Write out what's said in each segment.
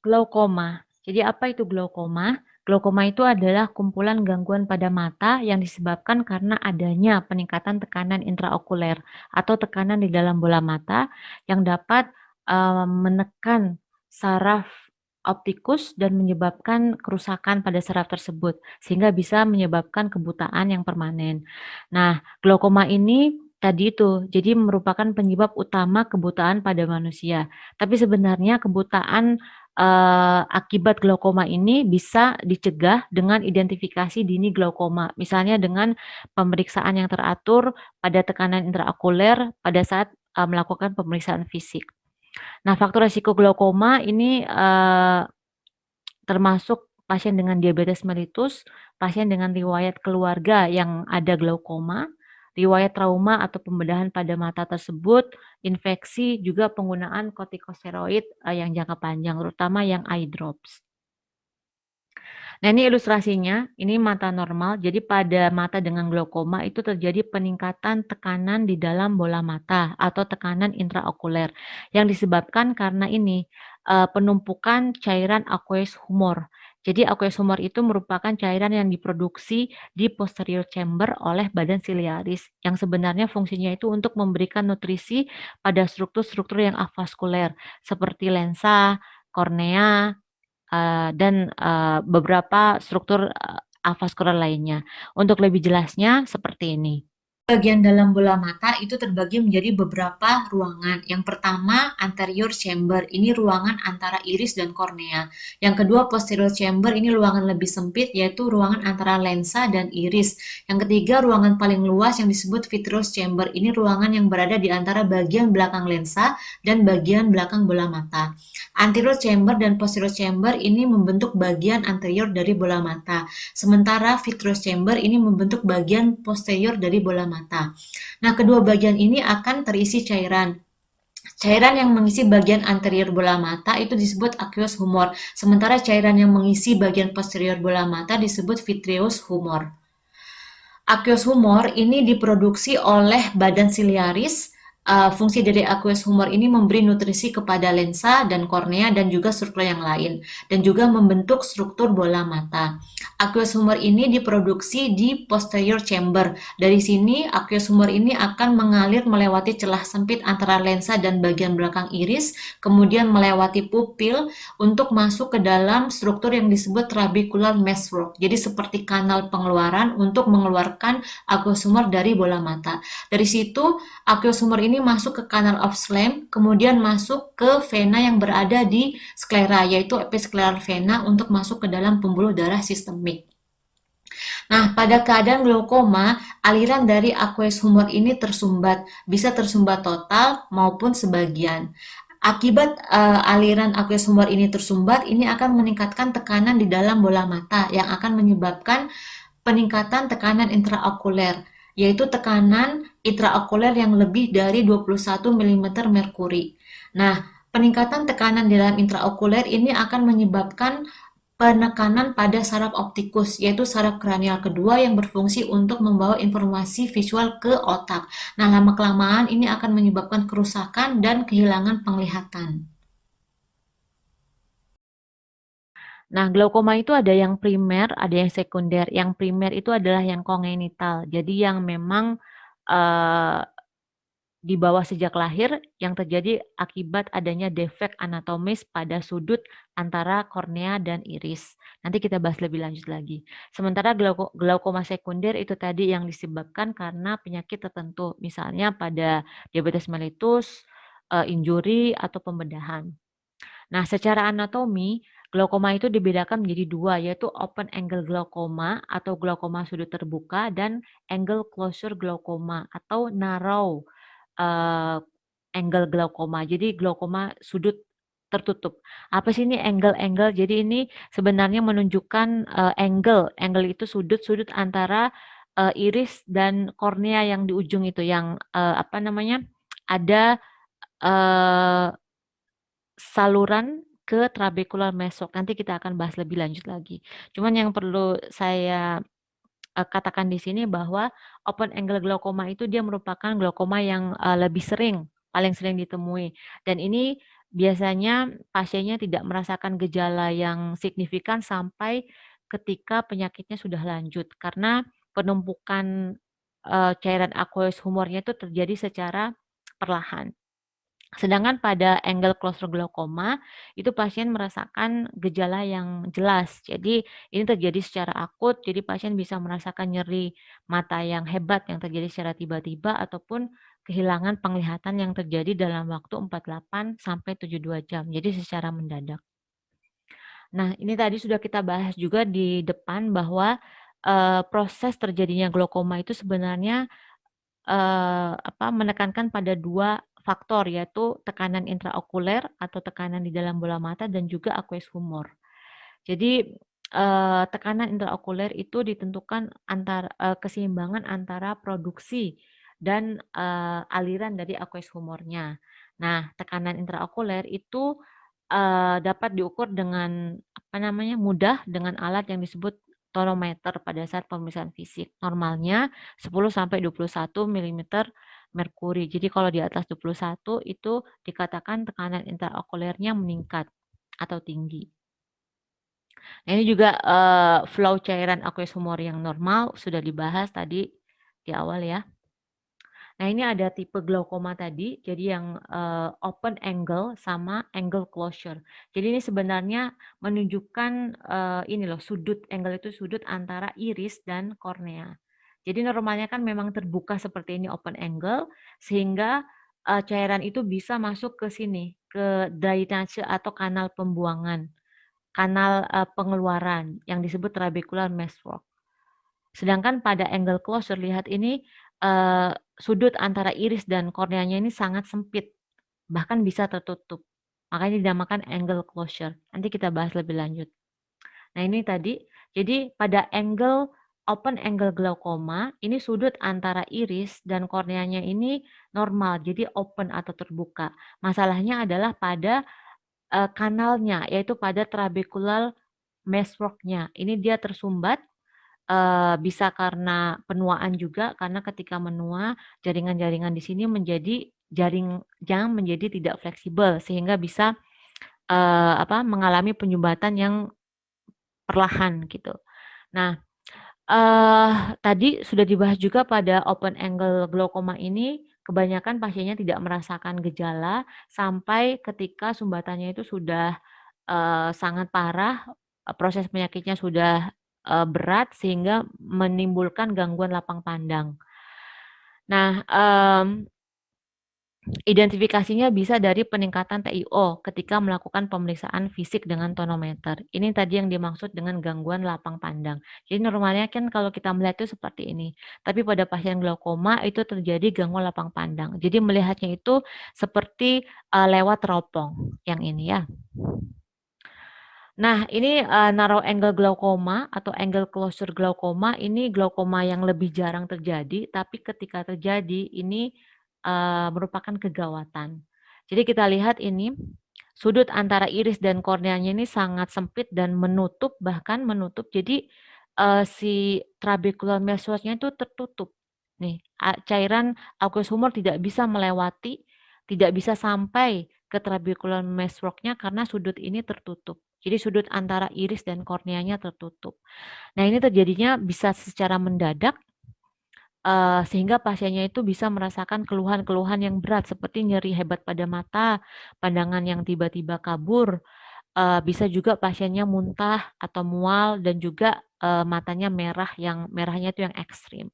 Glaukoma. Jadi apa itu glaukoma? Glaukoma itu adalah kumpulan gangguan pada mata yang disebabkan karena adanya peningkatan tekanan intraokuler atau tekanan di dalam bola mata yang dapat menekan saraf optikus dan menyebabkan kerusakan pada saraf tersebut sehingga bisa menyebabkan kebutaan yang permanen. Nah, glaukoma ini tadi itu jadi merupakan penyebab utama kebutaan pada manusia. Tapi sebenarnya kebutaan akibat glaukoma ini bisa dicegah dengan identifikasi dini glaukoma, misalnya dengan pemeriksaan yang teratur pada tekanan intraokuler pada saat melakukan pemeriksaan fisik. Nah, faktor resiko glaukoma ini termasuk pasien dengan diabetes mellitus, pasien dengan riwayat keluarga yang ada glaukoma, riwayat trauma atau pembedahan pada mata tersebut, infeksi, juga penggunaan kortikosteroid yang jangka panjang, terutama yang eye drops. Nah, ini ilustrasinya, ini mata normal. Jadi pada mata dengan glaukoma itu terjadi peningkatan tekanan di dalam bola mata atau tekanan intraokuler yang disebabkan karena ini penumpukan cairan aqueous humor. Jadi aqueous humor itu merupakan cairan yang diproduksi di posterior chamber oleh badan siliaris yang sebenarnya fungsinya itu untuk memberikan nutrisi pada struktur-struktur yang avaskuler seperti lensa, kornea, dan beberapa struktur avaskular lainnya. Untuk lebih jelasnya seperti ini. Bagian dalam bola mata itu terbagi menjadi beberapa ruangan. Yang pertama, anterior chamber. Ini ruangan antara iris dan kornea. Yang kedua, posterior chamber. Ini ruangan lebih sempit, yaitu ruangan antara lensa dan iris. Yang ketiga, ruangan paling luas yang disebut vitreous chamber. Ini ruangan yang berada di antara bagian belakang lensa dan bagian belakang bola mata. Anterior chamber dan posterior chamber ini membentuk bagian anterior dari bola mata. Sementara vitreous chamber ini membentuk bagian posterior dari bola mata. Nah, kedua bagian ini akan terisi cairan. Cairan yang mengisi bagian anterior bola mata itu disebut aqueous humor, sementara cairan yang mengisi bagian posterior bola mata disebut vitreous humor. Aqueous humor ini diproduksi oleh badan siliaris. Fungsi dari aqueous humor ini memberi nutrisi kepada lensa dan kornea dan juga struktur yang lain, dan juga membentuk struktur bola mata. Aqueous humor ini diproduksi di posterior chamber. Dari sini aqueous humor ini akan mengalir melewati celah sempit antara lensa dan bagian belakang iris, kemudian melewati pupil untuk masuk ke dalam struktur yang disebut trabecular meshwork. Jadi seperti kanal pengeluaran untuk mengeluarkan aqueous humor dari bola mata. Dari situ aqueous humor ini masuk ke canal of Schlemm, kemudian masuk ke vena yang berada di sklera, yaitu episkleral vena untuk masuk ke dalam pembuluh darah sistemik. Nah, pada keadaan glaukoma, aliran dari aqueous humor ini tersumbat, bisa tersumbat total maupun sebagian. Akibat aliran aqueous humor ini tersumbat, ini akan meningkatkan tekanan di dalam bola mata yang akan menyebabkan peningkatan tekanan intraokuler, yaitu tekanan intraokuler yang lebih dari 21 mm merkuri. Nah, peningkatan tekanan di dalam intraokuler ini akan menyebabkan penekanan pada saraf optikus, yaitu saraf kranial kedua yang berfungsi untuk membawa informasi visual ke otak. Nah, lama-kelamaan ini akan menyebabkan kerusakan dan kehilangan penglihatan. Nah, glaukoma itu ada yang primer, ada yang sekunder. Yang primer itu adalah yang kongenital. Jadi yang memang uh, di bawah sejak lahir yang terjadi akibat adanya defek anatomis pada sudut antara kornea dan iris. Nanti kita bahas lebih lanjut lagi. Sementara glaukoma sekunder itu tadi yang disebabkan karena penyakit tertentu, misalnya pada diabetes mellitus, injuri, atau pembedahan. Nah, secara anatomi, glaukoma itu dibedakan menjadi dua, yaitu open angle glaukoma atau glaukoma sudut terbuka dan angle closure glaukoma atau narrow angle glaukoma. Jadi glaukoma sudut tertutup. Apa sih ini angle-angle? Jadi ini sebenarnya menunjukkan angle. Angle itu sudut-sudut antara iris dan kornea yang di ujung itu, yang apa namanya? Ada saluran ke trabecular meshwork. Nanti kita akan bahas lebih lanjut lagi. Cuman yang perlu saya katakan di sini bahwa open angle glaukoma itu dia merupakan glaukoma yang lebih sering, paling sering ditemui. Dan ini Biasanya pasiennya tidak merasakan gejala yang signifikan sampai ketika penyakitnya sudah lanjut, karena penumpukan, cairan aqueous humornya itu terjadi secara perlahan. Sedangkan pada angle cluster glaukoma, itu pasien merasakan gejala yang jelas. Jadi ini terjadi secara akut, jadi pasien bisa merasakan nyeri mata yang hebat yang terjadi secara tiba-tiba ataupun kehilangan penglihatan yang terjadi dalam waktu 48 sampai 72 jam. Jadi secara mendadak. Nah, ini tadi sudah kita bahas juga di depan bahwa, proses terjadinya glaukoma itu sebenarnya menekankan pada 2 faktor, yaitu tekanan intraokuler atau tekanan di dalam bola mata dan juga aqueous humor. Jadi, tekanan intraokuler itu ditentukan keseimbangan antara produksi dan, aliran dari aqueous humornya. Nah, tekanan intraokuler itu, dapat diukur dengan, mudah dengan alat yang disebut tonometer pada saat pemeriksaan fisik. Normalnya 10 sampai 21 milimeter merkuri. Jadi kalau di atas 21 itu dikatakan tekanan intraokulernya meningkat atau tinggi. Nah, ini juga, flow cairan aqueous humor yang normal sudah dibahas tadi di awal ya. Nah, ini ada tipe glaukoma tadi, jadi yang, open angle sama angle closure. Jadi ini sebenarnya menunjukkan, ini loh sudut, angle itu sudut antara iris dan kornea. Jadi normalnya kan memang terbuka seperti ini open angle, sehingga, cairan itu bisa masuk ke sini, ke drainase atau kanal pembuangan, kanal, pengeluaran yang disebut trabecular meshwork. Sedangkan pada angle closure, lihat ini, sudut antara iris dan korneanya ini sangat sempit, bahkan bisa tertutup. Makanya dinamakan angle closure. Nanti kita bahas lebih lanjut. Nah, ini tadi, jadi pada open angle glaukoma, ini sudut antara iris dan korneanya ini normal, jadi open atau terbuka. Masalahnya adalah pada, kanalnya, yaitu pada trabecular meshwork-nya. Ini dia tersumbat. Bisa karena penuaan juga, karena ketika menua, jaringan-jaringan di sini menjadi jaring menjadi tidak fleksibel, sehingga bisa, mengalami penyumbatan yang perlahan gitu. Nah, tadi sudah dibahas juga pada open angle glaukoma ini, kebanyakan pasiennya tidak merasakan gejala sampai ketika sumbatannya itu sudah, sangat parah, proses penyakitnya sudah, berat sehingga menimbulkan gangguan lapang pandang. Nah, identifikasinya bisa dari peningkatan TiO ketika melakukan pemeriksaan fisik dengan tonometer. Ini tadi yang dimaksud dengan gangguan lapang pandang. Jadi normalnya kan kalau kita melihat itu seperti ini, tapi pada pasien glaukoma itu terjadi gangguan lapang pandang. Jadi melihatnya itu seperti, lewat teropong, yang ini ya. Nah, ini, narrow angle glaukoma atau angle closure glaukoma, ini glaukoma yang lebih jarang terjadi, tapi ketika terjadi ini, merupakan kegawatan. Jadi kita lihat ini, sudut antara iris dan korneanya ini sangat sempit dan menutup, bahkan menutup. Jadi, si trabecular meshwork-nya itu tertutup. Nih, cairan aqueous humor tidak bisa melewati, tidak bisa sampai ke trabecular meshwork-nya karena sudut ini tertutup. Jadi sudut antara iris dan korneanya tertutup. Nah, ini terjadinya bisa secara mendadak, sehingga pasiennya itu bisa merasakan keluhan-keluhan yang berat seperti nyeri hebat pada mata, pandangan yang tiba-tiba kabur, bisa juga pasiennya muntah atau mual dan juga, matanya merah yang merahnya itu yang ekstrim.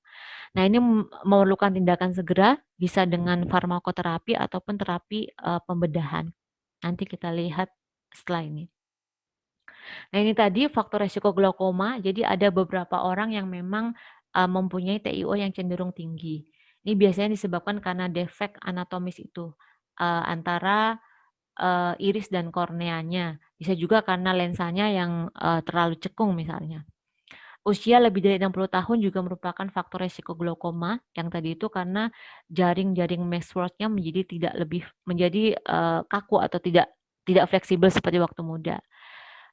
Nah, ini memerlukan tindakan segera, bisa dengan farmakoterapi ataupun terapi, pembedahan. Nanti kita lihat setelah ini. Nah, ini tadi faktor resiko glaukoma, jadi ada beberapa orang yang memang, mempunyai TiO yang cenderung tinggi. Ini biasanya disebabkan karena defek anatomis itu, antara, iris dan korneanya. Bisa juga karena lensanya yang, terlalu cekung misalnya. Usia lebih dari 60 tahun juga merupakan faktor resiko glaukoma, yang tadi itu karena jaring-jaring meshwork-nya menjadi kaku atau tidak fleksibel seperti waktu muda.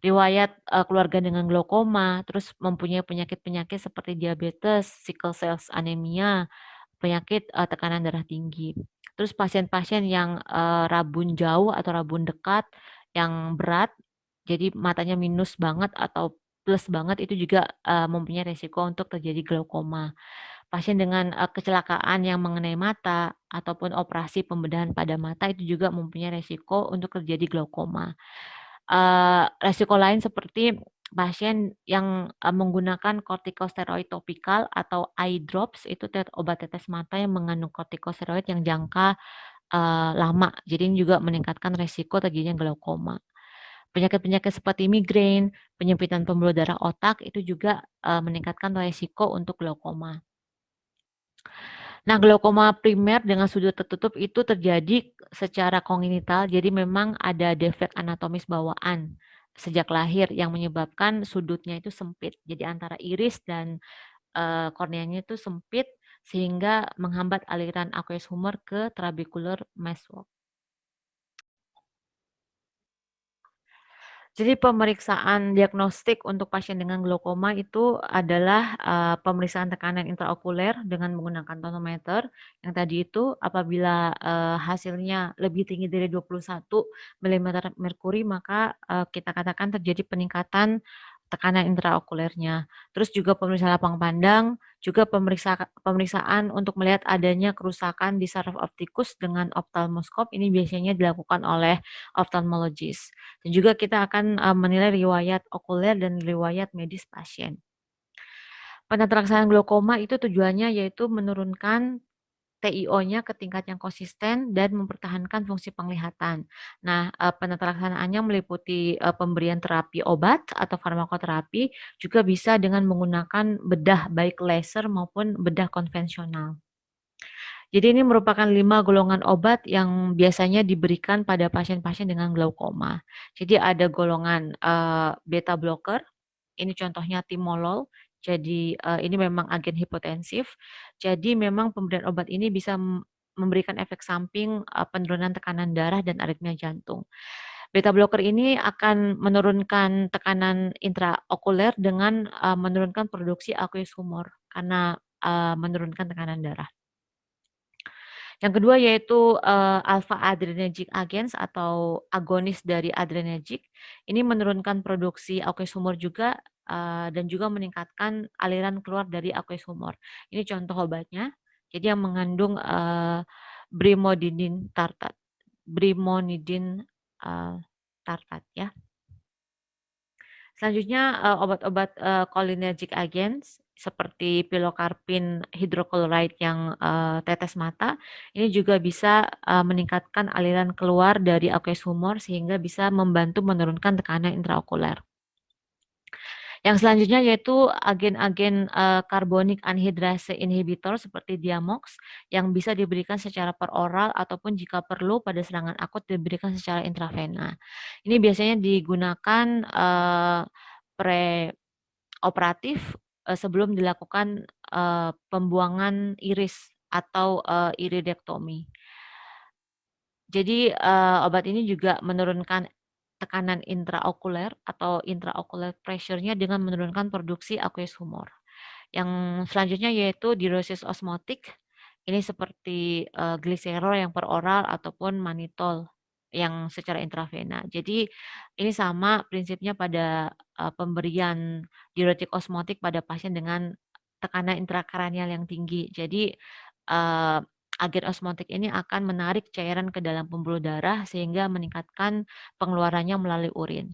Riwayat, keluarga dengan glaukoma, terus mempunyai penyakit-penyakit seperti diabetes, sickle cell anemia, penyakit, tekanan darah tinggi. Terus pasien-pasien yang, rabun jauh atau rabun dekat yang berat, jadi matanya minus banget atau plus banget itu juga, mempunyai resiko untuk terjadi glaukoma. Pasien dengan, kecelakaan yang mengenai mata ataupun operasi pembedahan pada mata itu juga mempunyai resiko untuk terjadi glaukoma. Resiko lain seperti pasien yang, menggunakan kortikosteroid topikal atau eye drops itu obat tetes mata yang mengandung kortikosteroid yang jangka, lama. Jadi ini juga meningkatkan resiko terjadinya glaukoma. Penyakit-penyakit seperti migrain, penyempitan pembuluh darah otak itu juga, meningkatkan resiko untuk glaukoma. Nah, glaukoma primer dengan sudut tertutup itu terjadi secara kongenital, jadi memang ada defek anatomis bawaan sejak lahir yang menyebabkan sudutnya itu sempit. Jadi antara iris dan, korneanya itu sempit sehingga menghambat aliran aqueous humor ke trabecular meshwork. Jadi pemeriksaan diagnostik untuk pasien dengan glaukoma itu adalah, pemeriksaan tekanan intraokuler dengan menggunakan tonometer yang tadi itu apabila, hasilnya lebih tinggi dari 21 milimeter merkuri maka, kita katakan terjadi peningkatan tekanan intraokulernya. Terus juga pemeriksaan lapang pandang, juga pemeriksaan untuk melihat adanya kerusakan di saraf optikus dengan ophthalmoscope ini biasanya dilakukan oleh ophthalmologist. Dan juga kita akan, menilai riwayat okuler dan riwayat medis pasien. Penataan glaukoma itu tujuannya yaitu menurunkan TIO-nya ke tingkat yang konsisten dan mempertahankan fungsi penglihatan. Nah, penatalaksanaannya meliputi, pemberian terapi obat atau farmakoterapi, juga bisa dengan menggunakan bedah baik laser maupun bedah konvensional. Jadi ini merupakan 5 golongan obat yang biasanya diberikan pada pasien-pasien dengan glaukoma. Jadi ada golongan, beta blocker, ini contohnya timolol. Jadi, ini memang agen hipotensif. Jadi memang pemberian obat ini bisa memberikan efek samping, penurunan tekanan darah dan aritmia jantung. Beta blocker ini akan menurunkan tekanan intraokuler dengan, menurunkan produksi aqueous humor karena, menurunkan tekanan darah. Yang kedua yaitu, alpha adrenergic agents atau agonis dari adrenergic. Ini menurunkan produksi aqueous humor juga, dan juga meningkatkan aliran keluar dari aqueous humor. Ini contoh obatnya. Jadi yang mengandung, brimonidine tartat brimonidine, eee, tartat ya. Selanjutnya, obat-obat, cholinergic agents seperti pilokarpin hidrochloride yang, tetes mata, ini juga bisa, meningkatkan aliran keluar dari aqueous humor sehingga bisa membantu menurunkan tekanan intraokuler. Yang selanjutnya yaitu agen-agen, carbonic anhydrase inhibitor seperti Diamox yang bisa diberikan secara peroral ataupun jika perlu pada serangan akut diberikan secara intravena. Ini biasanya digunakan, preoperatif, sebelum dilakukan, pembuangan iris atau, iridektomi. Jadi, obat ini juga menurunkan tekanan intraokuler atau intraocular pressure-nya dengan menurunkan produksi aqueous humor. Yang selanjutnya yaitu diuresis osmotik, ini seperti, gliserol yang peroral ataupun mannitol yang secara intravena. Jadi ini sama prinsipnya pada, pemberian diuretik osmotik pada pasien dengan tekanan intrakranial yang tinggi. Jadi, eee, agen osmotik ini akan menarik cairan ke dalam pembuluh darah sehingga meningkatkan pengeluarannya melalui urin.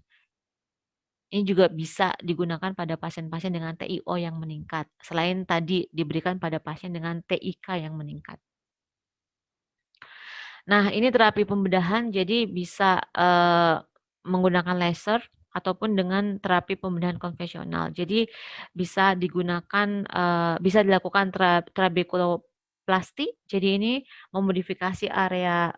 Ini juga bisa digunakan pada pasien-pasien dengan TIO yang meningkat, selain tadi diberikan pada pasien dengan TIK yang meningkat. Nah, ini terapi pembedahan jadi bisa, menggunakan laser ataupun dengan terapi pembedahan konvensional. Jadi bisa digunakan, bisa dilakukan trabekuloplasti, jadi ini memodifikasi area,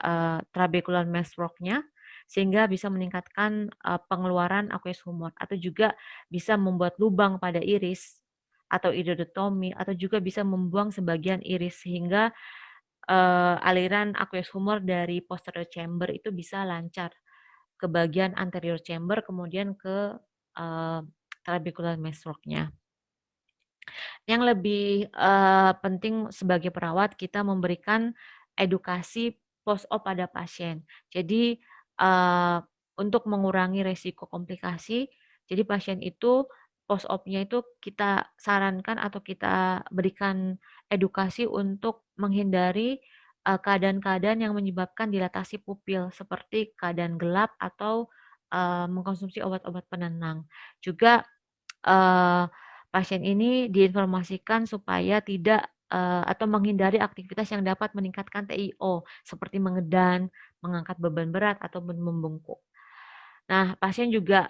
trabecular meshwork-nya sehingga bisa meningkatkan, pengeluaran aqueous humor atau juga bisa membuat lubang pada iris atau iridotomi atau juga bisa membuang sebagian iris sehingga aliran aqueous humor dari posterior chamber itu bisa lancar ke bagian anterior chamber kemudian ke, eee, trabecular meshwork-nya. Yang lebih, penting sebagai perawat kita memberikan edukasi post-op pada pasien. Jadi, eee, untuk mengurangi resiko komplikasi, jadi pasien itu post-op-nya itu kita sarankan atau kita berikan edukasi untuk menghindari, keadaan-keadaan yang menyebabkan dilatasi pupil, seperti keadaan gelap atau, mengkonsumsi obat-obat penenang. Juga Eee, pasien ini diinformasikan supaya tidak, atau menghindari aktivitas yang dapat meningkatkan TiO, seperti mengedan, mengangkat beban berat, ataupun membungkuk. Nah, pasien juga,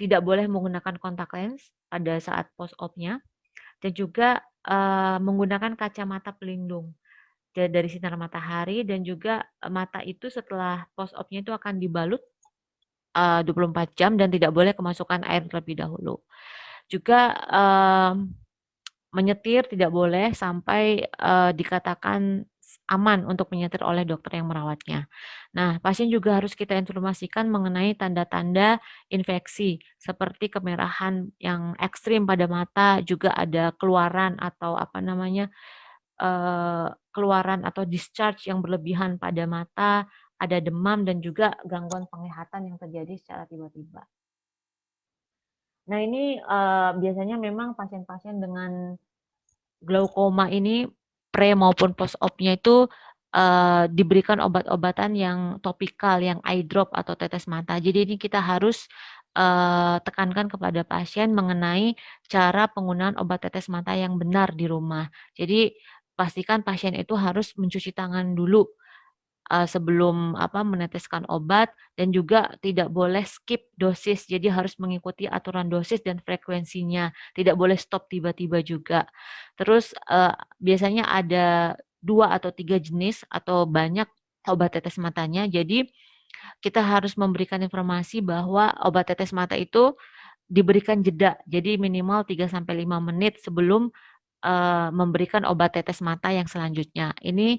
tidak boleh menggunakan kontak lens pada saat post-op-nya dan juga, menggunakan kacamata pelindung dari sinar matahari dan juga, mata itu setelah post-op-nya itu akan dibalut 24 jam dan tidak boleh kemasukan air terlebih dahulu. Juga, menyetir tidak boleh sampai, dikatakan aman untuk menyetir oleh dokter yang merawatnya. Nah, pasien juga harus kita informasikan mengenai tanda-tanda infeksi, seperti kemerahan yang ekstrim pada mata, juga ada keluaran atau apa namanya, keluaran atau discharge yang berlebihan pada mata, ada demam dan juga gangguan penglihatan yang terjadi secara tiba-tiba. Nah ini, biasanya memang pasien-pasien dengan glaukoma ini pre maupun post op-nya itu, diberikan obat-obatan yang topikal, yang eye drop atau tetes mata. Jadi ini kita harus, tekankan kepada pasien mengenai cara penggunaan obat tetes mata yang benar di rumah. Jadi pastikan pasien itu harus mencuci tangan dulu sebelum meneteskan obat dan juga tidak boleh skip dosis. Jadi harus mengikuti aturan dosis dan frekuensinya, tidak boleh stop tiba-tiba juga. Terus, biasanya ada 2 atau 3 jenis atau banyak obat tetes matanya, jadi kita harus memberikan informasi bahwa obat tetes mata itu diberikan jeda, jadi minimal 3 sampai 5 menit sebelum, memberikan obat tetes mata yang selanjutnya. Ini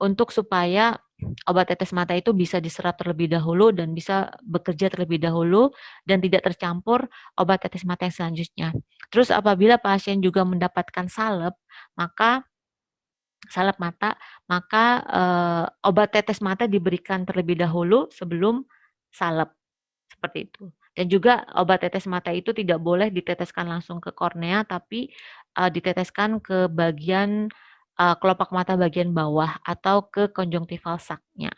untuk supaya obat tetes mata itu bisa diserap terlebih dahulu dan bisa bekerja terlebih dahulu dan tidak tercampur obat tetes mata yang selanjutnya. Terus apabila pasien juga mendapatkan salep, maka salep mata, maka, obat tetes mata diberikan terlebih dahulu sebelum salep, seperti itu. Dan juga obat tetes mata itu tidak boleh diteteskan langsung ke kornea, tapi, diteteskan ke bagian, kelopak mata bagian bawah atau ke konjungtival sac-nya.